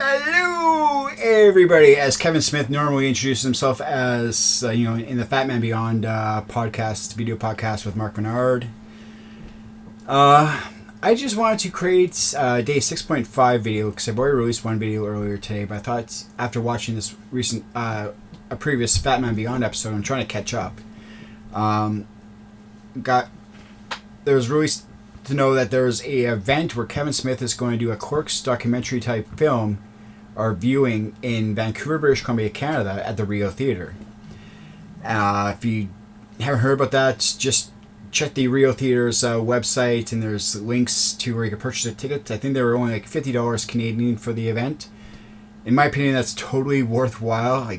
Hello, everybody. As Kevin Smith normally introduces himself as, in the Fat Man Beyond video podcast with Mark Menard. I just wanted to create day 6.5 video because I've already released one video earlier today, but I thought after watching this a previous Fat Man Beyond episode, I'm trying to catch up. There was released to know that there's a event where Kevin Smith is going to do a Corks documentary type film or viewing in Vancouver, British Columbia, Canada at the Rio Theatre. If you haven't heard about that, just check the Rio Theatre's website, and there's links to where you can purchase a ticket. I think they were only like $50 Canadian for the event. In my opinion, that's totally worthwhile.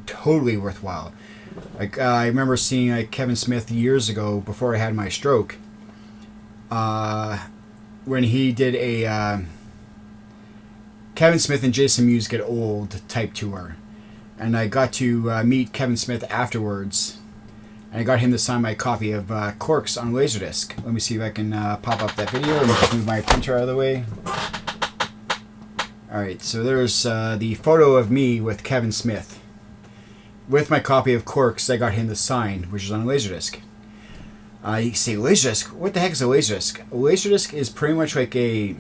Totally worthwhile. I remember seeing Kevin Smith years ago before I had my stroke. When he did a Kevin Smith and Jason Mewes Get Old type tour. And I got to meet Kevin Smith afterwards. And I got him to sign my copy of Corks on Laserdisc. Let me see if I can pop up that video. Let me just move my printer out of the way. Alright, so there's the photo of me with Kevin Smith. With my copy of Corks, I got him to sign, which is on Laserdisc. You say, Laserdisc? What the heck is a Laserdisc? A Laserdisc is pretty much like a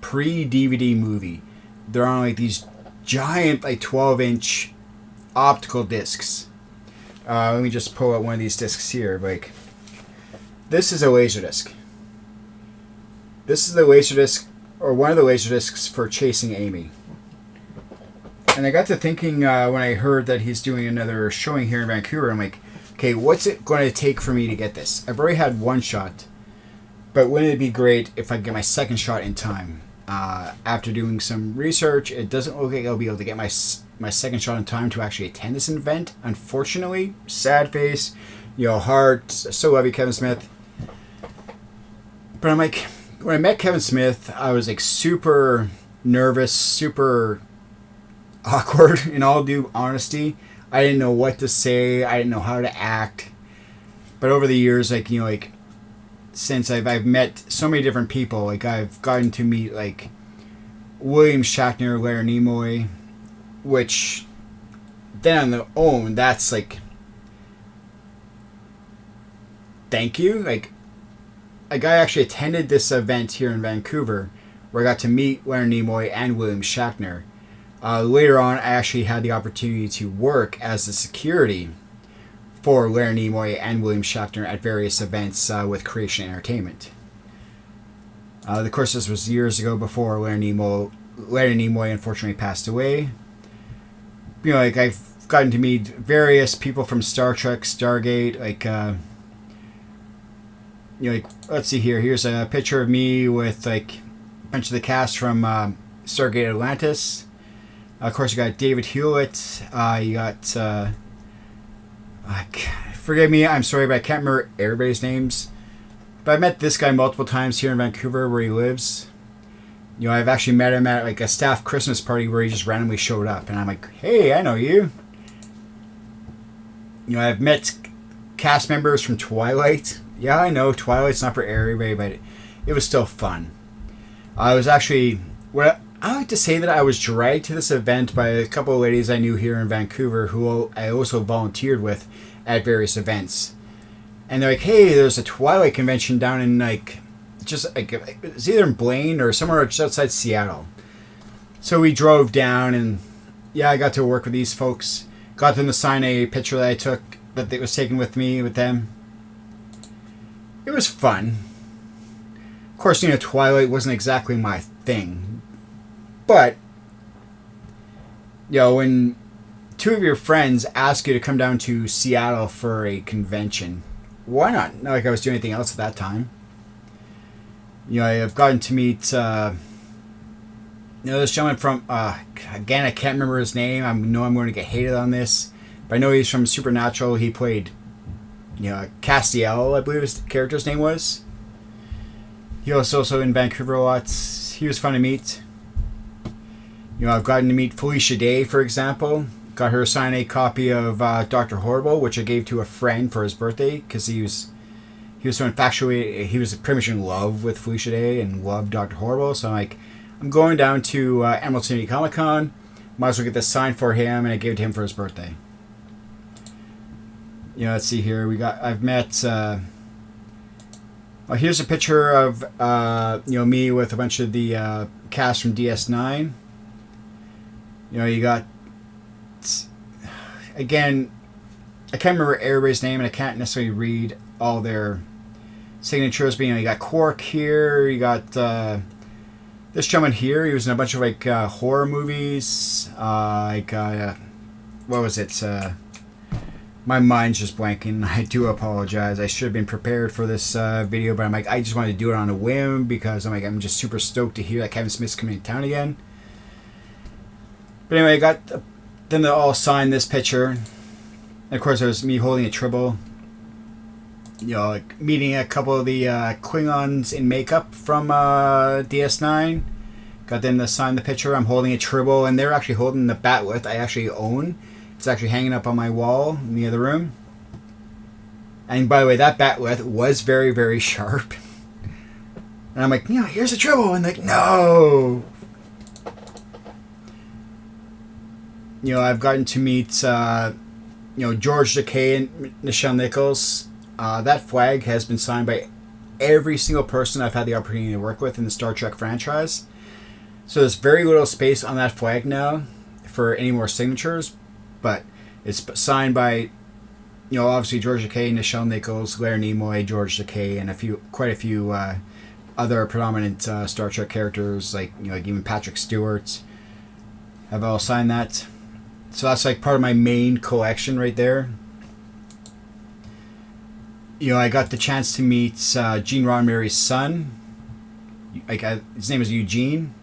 pre-DVD movie. They're on these giant 12-inch optical discs. Let me just pull out one of these discs here. This is a Laserdisc. This is the Laserdisc, or one of the Laserdiscs for Chasing Amy. And I got to thinking when I heard that he's doing another showing here in Vancouver, I'm like, okay, what's it going to take for me to get this? I've already had one shot, but wouldn't it be great if I could get my second shot in time? After doing some research, it doesn't look like I'll be able to get my second shot in time to actually attend this event. Unfortunately, sad face, heart, so love you, Kevin Smith. But I'm like, when I met Kevin Smith, I was super nervous, super awkward, in all due honesty. I didn't know what to say. I didn't know how to act. But over the years, since I've met so many different people, I've gotten to meet William Shatner, Leonard Nimoy, which then on their own, that's thank you. I actually attended this event here in Vancouver where I got to meet Leonard Nimoy and William Shatner. Later on, I actually had the opportunity to work as the security for Leonard Nimoy and William Shatner at various events with Creation Entertainment. Of course, this was years ago before Leonard Nimoy unfortunately passed away. I've gotten to meet various people from Star Trek, Stargate, let's see here. Here's a picture of me with a bunch of the cast from Stargate Atlantis. Of course, you got David Hewlett. You got forgive me, I'm sorry, but I can't remember everybody's names. But I've met this guy multiple times here in Vancouver where he lives. I've actually met him at a staff Christmas party where he just randomly showed up. And I'm like, hey, I know you. I've met cast members from Twilight. Yeah, I know, Twilight's not for everybody, but it was still fun. I was actually... I like to say that I was dragged to this event by a couple of ladies I knew here in Vancouver who I also volunteered with at various events. And they're like, hey, there's a Twilight convention down in it's either in Blaine or somewhere just outside Seattle. So we drove down, and I got to work with these folks. Got them to sign a picture that I took, that was taken with me, with them. It was fun. Of course, Twilight wasn't exactly my thing. But, when two of your friends ask you to come down to Seattle for a convention, why not? Not like I was doing anything else at that time. I've gotten to meet, this gentleman from, again, I can't remember his name. I know I'm going to get hated on this. But I know he's from Supernatural. He played, Castiel, I believe his character's name was. He was also in Vancouver a lot. He was fun to meet. I've gotten to meet Felicia Day, for example. Got her to sign a copy of Dr. Horrible, which I gave to a friend for his birthday because he was so infatuated. He was pretty much in love with Felicia Day and loved Dr. Horrible. So I'm like, I'm going down to Emerald City Comic Con. Might as well get this signed for him, and I gave it to him for his birthday. Let's see here. I've met. Well, here's a picture of me with a bunch of the cast from DS9. You got. Again, I can't remember everybody's name, and I can't necessarily read all their signatures. But you got Quark here. You got this gentleman here. He was in a bunch of horror movies. What was it? My mind's just blanking. I do apologize. I should have been prepared for this video, but I just wanted to do it on a whim because I'm just super stoked to hear that Kevin Smith's coming to town again. But anyway, I got them to all sign this picture. And of course, it was me holding a Tribble. Meeting a couple of the Klingons in makeup from DS9. Got them to sign the picture. I'm holding a Tribble, and they're actually holding the Batwith I actually own. It's actually hanging up on my wall in the other room. And by the way, that Batwith was very, very sharp. And I'm like, here's a Tribble. And no. I've gotten to meet, George Takei and Nichelle Nichols. That flag has been signed by every single person I've had the opportunity to work with in the Star Trek franchise. So there's very little space on that flag now for any more signatures. But it's signed by, obviously George Takei, Nichelle Nichols, Leonard Nimoy, George Takei, and quite a few other predominant Star Trek characters, like even Patrick Stewart, have all signed that. So that's part of my main collection right there. I got the chance to meet Gene Roddenberry's son. His name is Eugene,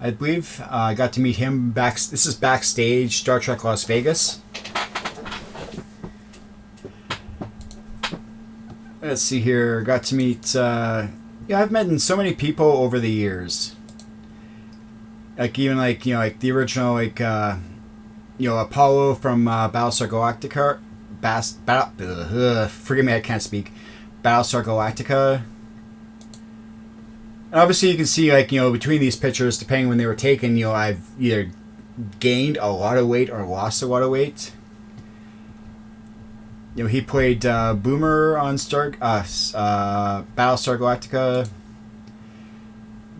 I believe. I got to meet him this is backstage Star Trek Las Vegas. Let's see here. Got to meet. I've met so many people over the years. The original Apollo from Battlestar Galactica. Forgive me, I can't speak. Battlestar Galactica. And obviously, you can see, between these pictures, depending when they were taken, I've either gained a lot of weight or lost a lot of weight. He played Boomer on Battlestar Galactica.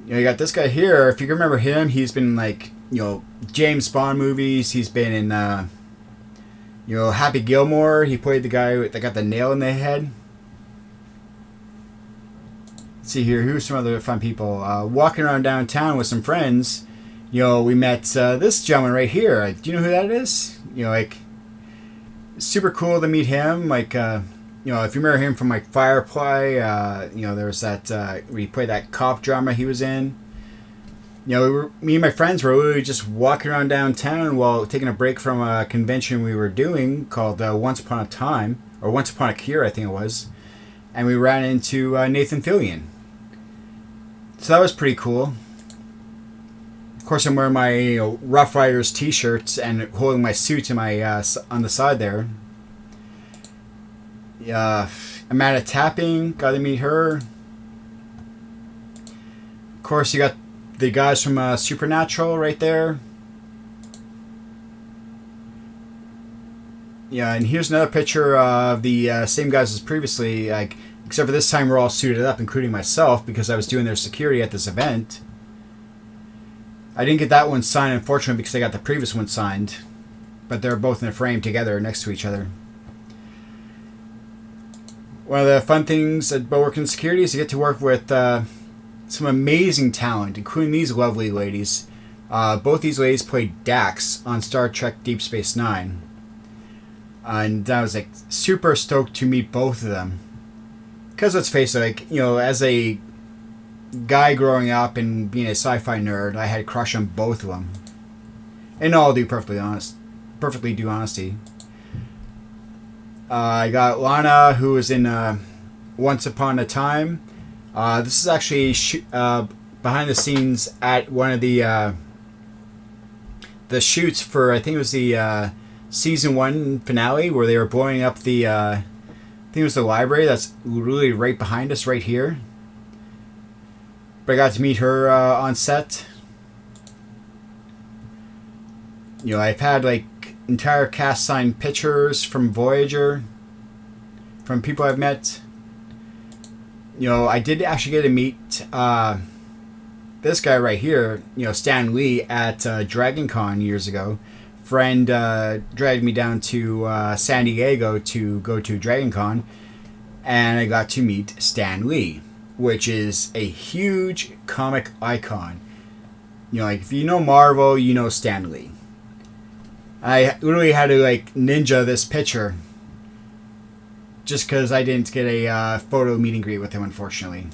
You got this guy here. If you can remember him, he's been in, James Bond movies. He's been in, Happy Gilmore. He played the guy that got the nail in the head. See here, here's some other fun people. Walking around downtown with some friends, we met this gentleman right here. Do you know who that is? Super cool to meet him. If you remember him from Firefly, there was that where he played that cop drama he was in. Me and my friends were literally just walking around downtown while taking a break from a convention we were doing called Once Upon a Time, or Once Upon a Cure, I think it was. And we ran into Nathan Fillion. So that was pretty cool. Of course, I'm wearing my Rough Riders t-shirts and holding my suit in my on the side there. Amanda Tapping, got to meet her. Of course, you got the guys from Supernatural right there. And here's another picture of the same guys as previously, except for this time we're all suited up, including myself, because I was doing their security at this event. I didn't get that one signed, unfortunately, because I got the previous one signed. But they're both in a frame together next to each other. One of the fun things about working in security is you get to work with some amazing talent, including these lovely ladies. Both these ladies played Dax on Star Trek Deep Space Nine. And I was super stoked to meet both of them. Because let's face it, as a guy growing up and being a sci-fi nerd, I had a crush on both of them. And I'll do perfectly due honesty. I got Lana, who was in Once Upon a Time. This is actually behind the scenes at one of the shoots for, I think it was the season 1 finale, where they were blowing up the I think it was the library that's really right behind us right here. But I got to meet her on set. You know, I've had like entire cast signed pictures from Voyager, from people I've met. You know, I did actually get to meet this guy right here, you know, Stan Lee, at Dragon Con years ago. Friend dragged me down to San Diego to go to Dragon Con, and I got to meet Stan Lee, which is a huge comic icon. You know, like, if you know Marvel, you know Stan Lee. I literally had to, like, ninja this picture just because I didn't get a photo meet and greet with him, unfortunately.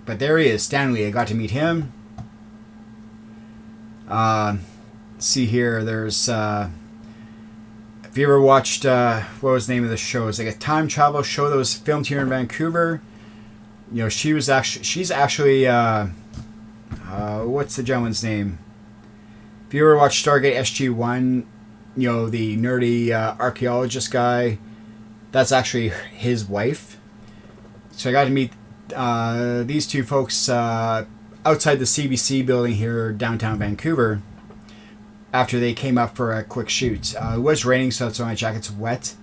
But there he is, Stan Lee. I got to meet him. See here, there's... if you ever watched... what was the name of the show? It's like a time travel show that was filmed here in Vancouver. You know, she's actually... what's the gentleman's name? If you ever watched Stargate SG-1, you know, the nerdy archaeologist guy, that's actually his wife. So I got to meet these two folks outside the CBC building here downtown Vancouver after they came up for a quick shoot. It was raining, so my jacket's wet.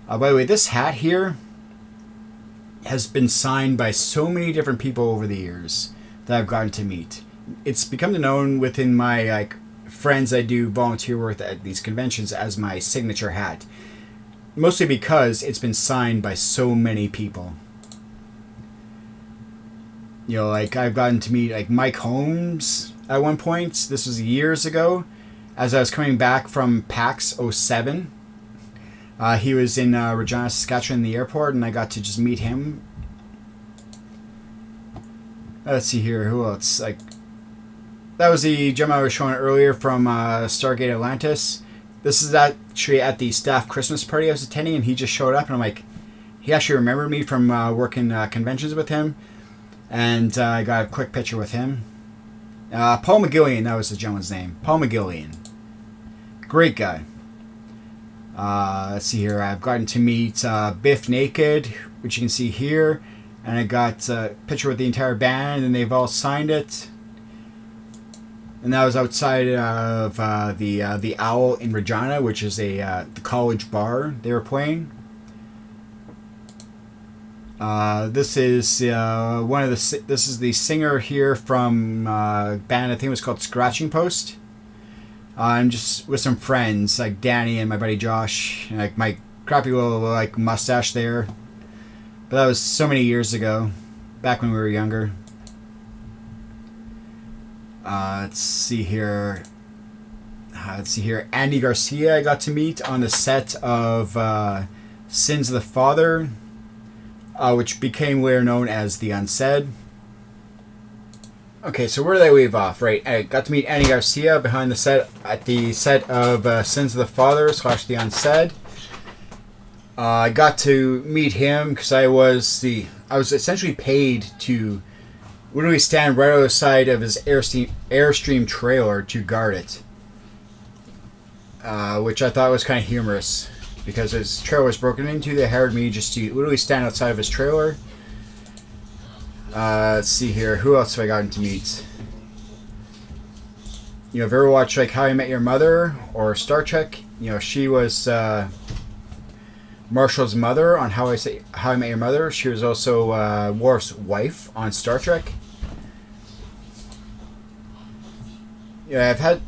By the way, this hat here has been signed by so many different people over the years that I've gotten to meet. It's become known within my like friends I do volunteer work at these conventions as my signature hat. Mostly because it's been signed by so many people. You know, like, I've gotten to meet, like, Mike Holmes at one point. This was years ago, as I was coming back from PAX 07. He was in Regina, Saskatchewan, in the airport, and I got to just meet him. Let's see here, who else? Like, that was the gem I was showing earlier from Stargate Atlantis. This is actually at the staff Christmas party I was attending, and he just showed up, and I'm like, he actually remembered me from working conventions with him, and I got a quick picture with him. Paul McGillian, that was the gentleman's name. Paul McGillian. Great guy. Let's see here, I've gotten to meet Biff Naked, which you can see here, and I got a picture with the entire band, and they've all signed it. And that was outside of the Owl in Regina, which is the college bar they were playing. This is this is the singer here from a band I think it was called Scratching Post. I'm just with some friends like Danny and my buddy Josh, and like my crappy little like mustache there. But that was so many years ago, back when we were younger. Let's see here. Andy Garcia I got to meet on the set of Sins of the Father, which became later known as The Unsaid. Okay, so where did I leave off? Right, I got to meet Andy Garcia behind the set at the set of Sins of the Father / The Unsaid. I got to meet him because I was essentially paid to literally stand right outside of his Airstream trailer to guard it. Which I thought was kind of humorous, because his trailer was broken into. They hired me just to literally stand outside of his trailer. Let's see here. Who else have I gotten to meet? You know, if you ever watched like How I Met Your Mother or Star Trek, you know, she was Marshall's mother on How I Met Your Mother. She was also Worf's wife on Star Trek. Yeah, I've had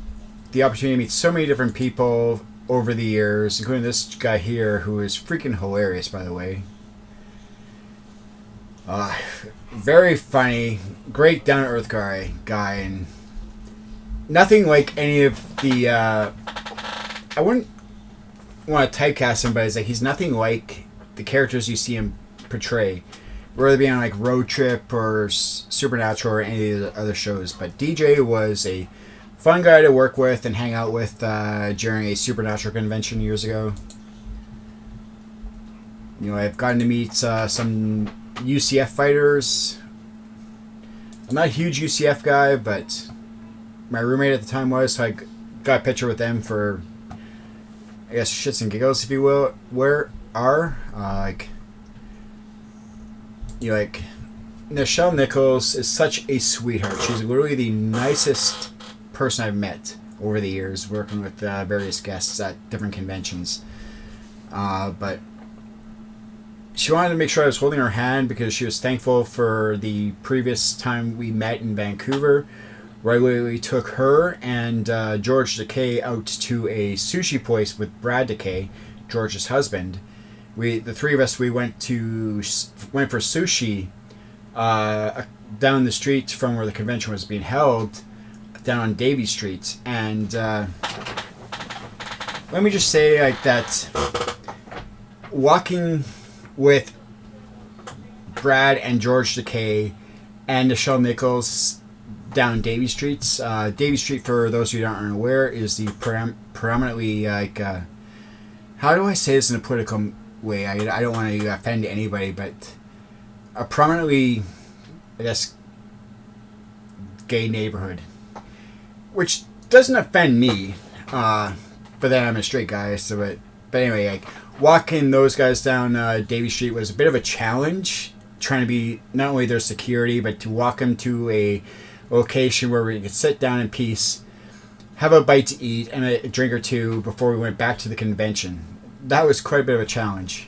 the opportunity to meet so many different people over the years, including this guy here, who is freaking hilarious, by the way. Very funny, great down-to-earth guy, and nothing like any of the. I wouldn't want to typecast him, but it's like he's nothing like the characters you see him portray, whether it be on like Road Trip or Supernatural or any of the other shows. But DJ was a fun guy to work with and hang out with during a Supernatural convention years ago. You know, I've gotten to meet some UCF fighters. I'm not a huge UCF guy, but my roommate at the time was, so I got a picture with them for, I guess, shits and giggles, if you will. Like Nichelle Nichols is such a sweetheart. She's literally the nicest person I've met over the years, working with various guests at different conventions. But she wanted to make sure I was holding her hand because she was thankful for the previous time we met in Vancouver. Right away, we took her and George Takei out to a sushi place with Brad Takei, George's husband. The three of us, we went for sushi down the street from where the convention was being held, down on Davie Street. And let me just say like that, walking with Brad and George Takei and Nichelle Nichols down Davie Street. Davie Street, for those of you who aren't aware, is the predominantly like how do I say this in a political way? I don't want to offend anybody, but a prominently, I guess, gay neighborhood, which doesn't offend me. But then I'm a straight guy, so but anyway, like walking those guys down Davie Street was a bit of a challenge. Trying to be not only their security, but to walk them to a location where we could sit down in peace, have a bite to eat and a drink or two before we went back to the convention. That was quite a bit of a challenge.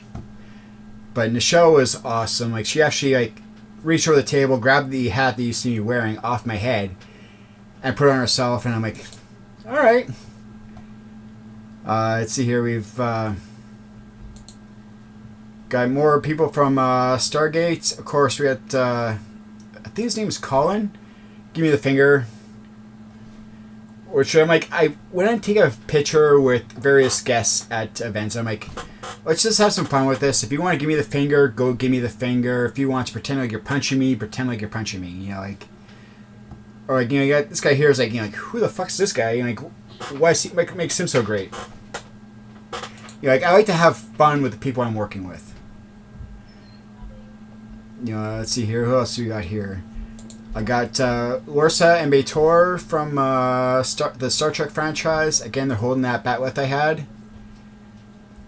But Nichelle was awesome. Like, she actually like reached over the table, grabbed the hat that you see me wearing off my head, and put it on herself. And I'm like, all right. Let's see here. We've got more people from Stargate. Of course, we got I think his name is Colin. Give me the finger. Which I'm like, when I take a picture with various guests at events, I'm like, let's just have some fun with this. If you want to give me the finger, go give me the finger. If you want to pretend like you're punching me, pretend like you're punching me. You know, like, or like, you know, you got this guy here is like, you know, like, who the fuck's this guy? You know, like, why is he, like, makes him so great? You know, like, I like to have fun with the people I'm working with. You know, let's see here. Who else do we got here? I got Lorsa and Beitor from the Star Trek franchise. Again, they're holding that bat'leth I had.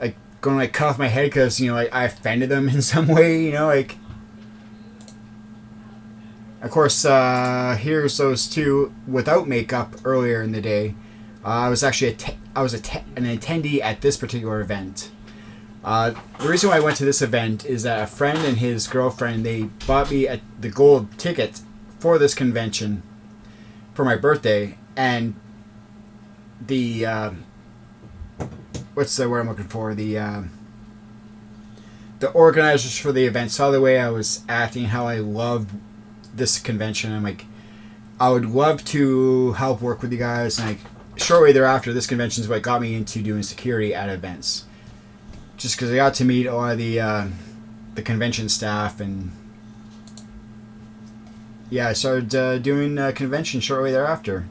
Like, going to like cut off my head because, you know, like, I offended them in some way, you know, like. Of course, here's those two without makeup earlier in the day. I was actually an attendee at this particular event. The reason why I went to this event is that a friend and his girlfriend, they bought me the gold ticket for this convention for my birthday, and the what's the word I'm looking for? The organizers for the event saw the way I was acting, how I loved this convention. I'm like, I would love to help work with you guys. And like, shortly thereafter, this convention is what got me into doing security at events. Just because I got to meet a lot of the convention staff, and yeah, I started doing convention shortly thereafter.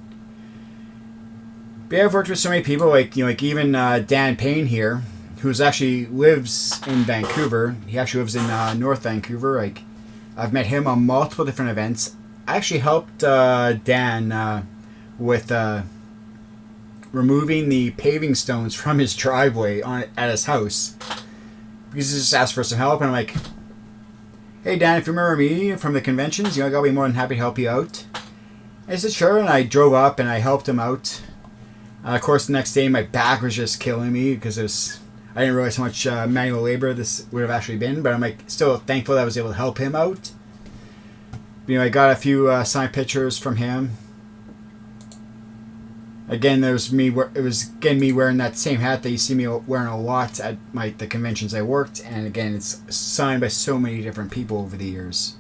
But yeah, I've worked with so many people, like, you know, like even Dan Payne here, who's actually lives in Vancouver. He actually lives in North Vancouver. Like, I've met him on multiple different events. I actually helped Dan with removing the paving stones from his driveway at his house, because he just asked for some help. And I'm like, hey Dan, if you remember me from the conventions, you know, I'll be more than happy to help you out. And I said sure, and I drove up and I helped him out. Of course, the next day my back was just killing me because I didn't realize how much manual labor this would have actually been, but I'm like still thankful that I was able to help him out. You know, I got a few signed pictures from him. Again, it was me wearing that same hat that you see me wearing a lot at the conventions I worked, and again, it's signed by so many different people over the years.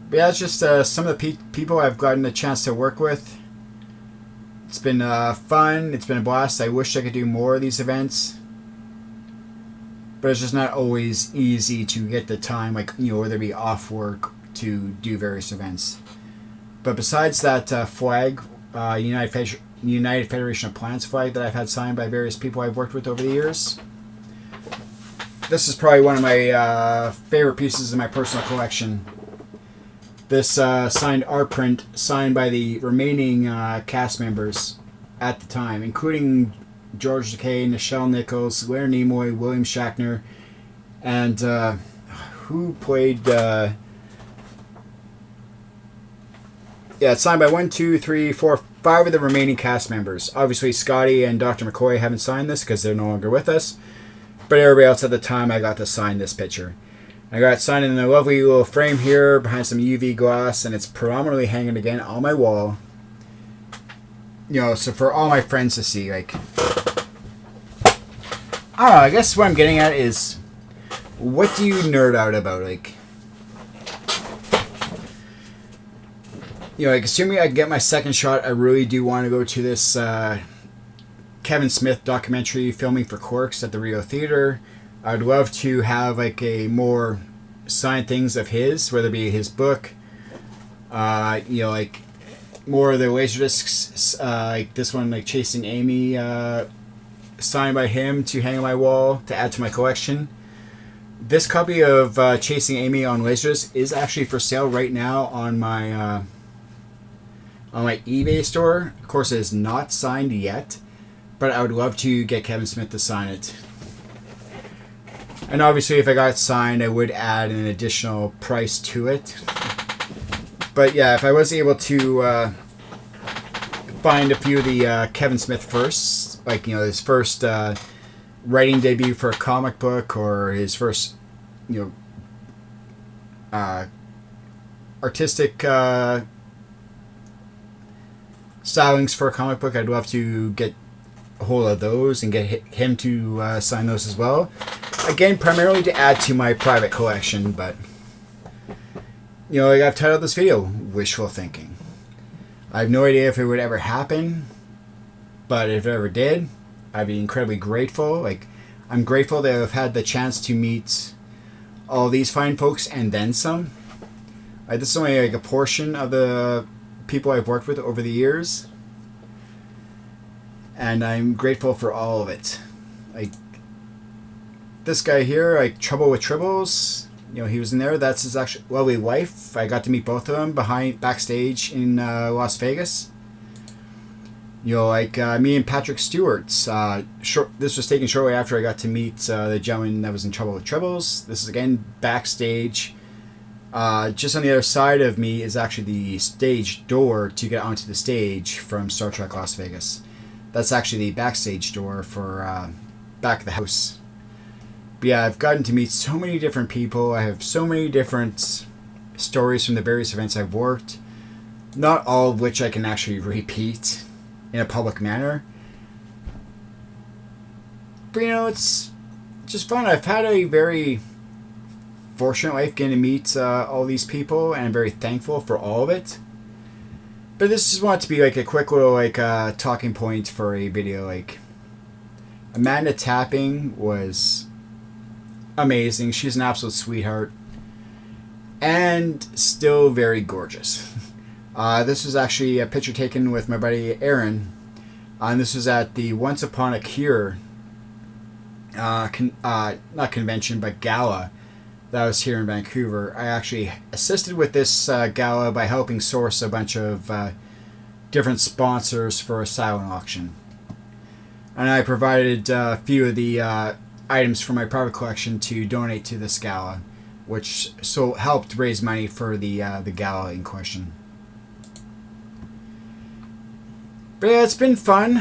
But yeah, it's just some of the people I've gotten a chance to work with. It's been fun. It's been a blast. I wish I could do more of these events, but it's just not always easy to get the time, like, you know, whether it be off work, to do various events. But besides that flag, United Federation of Planets flag that I've had signed by various people I've worked with over the years, this is probably one of my favorite pieces in my personal collection. This signed art print, signed by the remaining cast members at the time, including George Takei, Nichelle Nichols, Leonard Nimoy, William Shatner, and who played... yeah, it's signed by 1, 2, 3, 4, 5 of the remaining cast members. Obviously, Scotty and Dr. McCoy haven't signed this because they're no longer with us. But everybody else at the time, I got to sign this picture. I got it signed in a lovely little frame here behind some UV glass, and it's predominantly hanging again on my wall. You know, so for all my friends to see, like, I don't know, I guess what I'm getting at is, what do you nerd out about? Like, you know, like, assuming I get my second shot, I really do want to go to this Kevin Smith documentary filming for Corks at the Rio Theater. I'd love to have, like, a more signed things of his, whether it be his book, you know, like, more of the Laserdiscs, like this one, like Chasing Amy, signed by him to hang on my wall to add to my collection. This copy of Chasing Amy on Laserdisc is actually for sale right now on my eBay store. Of course, it is not signed yet, but I would love to get Kevin Smith to sign it. And obviously, if I got it signed, I would add an additional price to it. But yeah, if I was able to find a few of the Kevin Smith firsts, like, you know, his first writing debut for a comic book, or his first, you know, artistic stylings for a comic book, I'd love to get a hold of those and get him to sign those as well. Again, primarily to add to my private collection, but, you know, like I've titled this video, Wishful Thinking. I have no idea if it would ever happen, but if it ever did, I'd be incredibly grateful. Like, I'm grateful that I've had the chance to meet all these fine folks and then some. This is only like a portion of the people I've worked with over the years, and I'm grateful for all of it. Like, this guy here, like Trouble with Tribbles, you know, he was in there. That's his actual lovely wife. I got to meet both of them backstage in Las Vegas. You know, like me and Patrick Stewart's. This was taken shortly after I got to meet the gentleman that was in Trouble with Tribbles. This is again backstage. Just on the other side of me is actually the stage door to get onto the stage from Star Trek Las Vegas. That's actually the backstage door for back of the house. But yeah, I've gotten to meet so many different people. I have so many different stories from the various events I've worked. Not all of which I can actually repeat in a public manner. But, you know, it's just fun. I've had a very fortunate life getting to meet all these people, and I'm very thankful for all of it. But this just wanted to be like a quick little like talking point for a video. Like, Amanda Tapping was amazing. She's an absolute sweetheart and still very gorgeous. This was actually a picture taken with my buddy Aaron, and this was at the Once Upon a Cure not convention but gala that was here in Vancouver. I actually assisted with this gala by helping source a bunch of different sponsors for a silent auction, and I provided a few of the items from my private collection to donate to this gala, which so helped raise money for the gala in question. But yeah, it's been fun.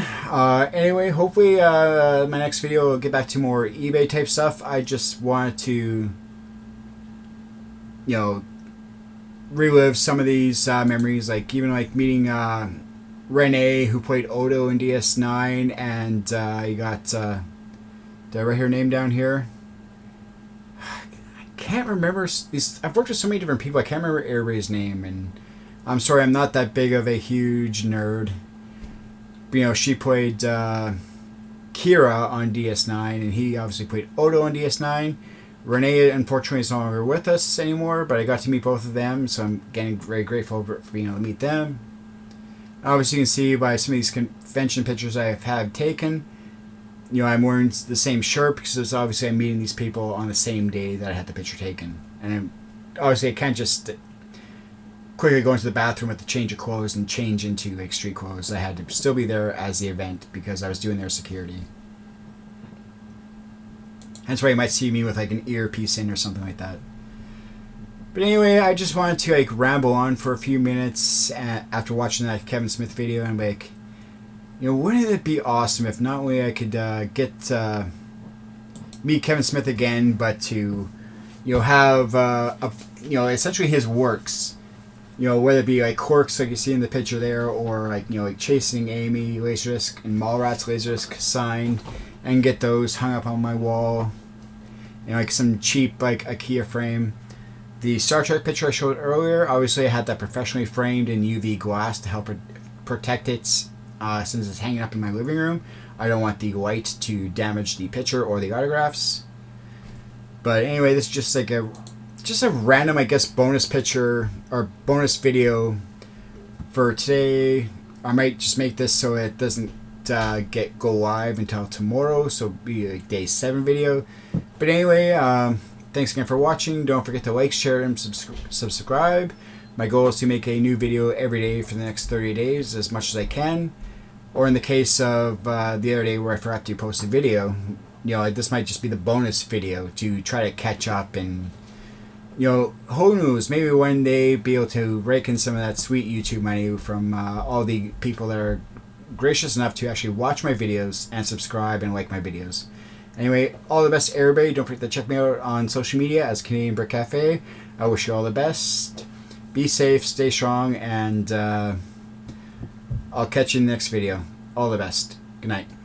Anyway, hopefully my next video will get back to more eBay type stuff. I just wanted to, you know, relive some of these memories, like even like meeting Renee, who played Odo in DS9, and you got did I write her name down here? I can't remember these. I've worked with so many different people. I can't remember everybody's name, and I'm sorry, I'm not that big of a huge nerd. But, you know, she played Kira on DS9, and he obviously played Odo on DS9. Renee, unfortunately, is no longer with us anymore, but I got to meet both of them, so I'm getting very grateful for being able to meet them. Obviously, you can see by some of these convention pictures I have had taken, you know, I'm wearing the same shirt because obviously I'm meeting these people on the same day that I had the picture taken. And obviously I can't just quickly go into the bathroom with the change of clothes and change into like street clothes. I had to still be there as the event because I was doing their security. That's why you might see me with like an earpiece in or something like that. But anyway, I just wanted to like ramble on for a few minutes after watching that Kevin Smith video, and like, wouldn't it be awesome if not only I could get meet Kevin Smith again, but to have essentially his works, whether it be like Corks like you see in the picture there, or like like Chasing Amy Laserdisc and Mallrats Laserdisc signed, and get those hung up on my wall. Like some cheap like IKEA frame. The Star Trek picture I showed earlier, obviously I had that professionally framed in UV glass to help protect it, since it's hanging up in my living room. I don't want the light to damage the picture or the autographs. But anyway, this is just like a random, I guess, bonus picture or bonus video for today. I might just make this so it doesn't go live until tomorrow, so it'll be a day 7 video. But anyway, thanks again for watching. Don't forget to like, share, and subscribe. My goal is to make a new video every day for the next 30 days as much as I can. Or in the case of the other day where I forgot to post a video, this might just be the bonus video to try to catch up. And who knows, maybe one day be able to rake in some of that sweet YouTube money from all the people that are gracious enough to actually watch my videos and subscribe and like my videos. Anyway, all the best to everybody. Don't forget to check me out on social media as Canadian Brick Cafe. I wish you all the best. Be safe, stay strong, and I'll catch you in the next video. All the best. Good night.